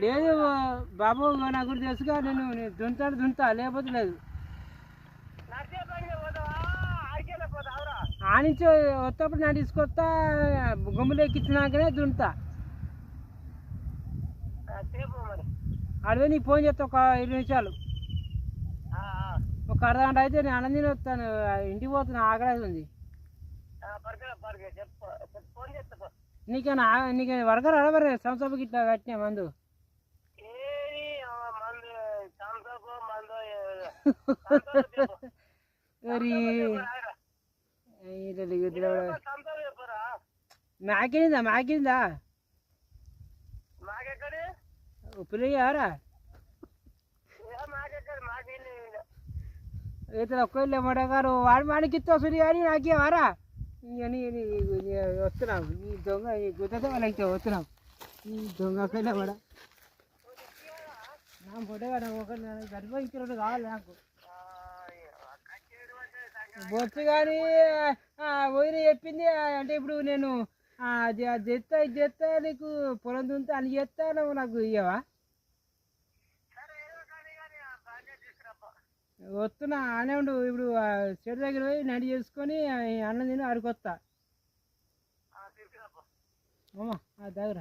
లేదు బాబు నా గురించి తెలుసుగా, నేను దుంతా లేకపోతే లేదు. ఆనించి వస్తప్పుడు నా తీసుకొస్తా, గుమ్ములు ఎక్కించినాకనే దుంతా. అడిగే నీకు ఫోన్ చేస్తా ఒక 20 నిమిషాలు, ఒక అర్ధగంట అయితే నేను అన్నం తిని వస్తాను. ఇంటికి పోతున్నా, ఆకలి ఉంది. నీకేనా వర్కర్ అడవరే సంస్థకి ఇట్లా కట్టినా మందు? మాకిందా పిల్లయ్యారా ఇతను ఒక్కళ్ళే మడగారు వాడి మాడికిస్తా సురి కానీ నాకేవారా అని వస్తున్నావు. ఈ దొంగ గుద్దతో వాళ్ళకి వస్తున్నావు. ఈ దొంగ పిల్ల మడ నా ఫోటో ఒకటి గర్భించినట్టు కావాలి నాకు. బొచ్చు కానీ వదిలి చెప్పింది అంటే ఇప్పుడు నేను అది చేస్తా ఇది చేస్తా, నీకు పొలం దుంతా అని చేస్తా, నువ్వు నాకు ఇయ్యవా? వస్తున్నా అనే ఉండు. ఇప్పుడు చెడు దగ్గర పోయి నడి చేసుకొని అన్నం తిని ఆడికొస్తా. అమ్మా దగ్గర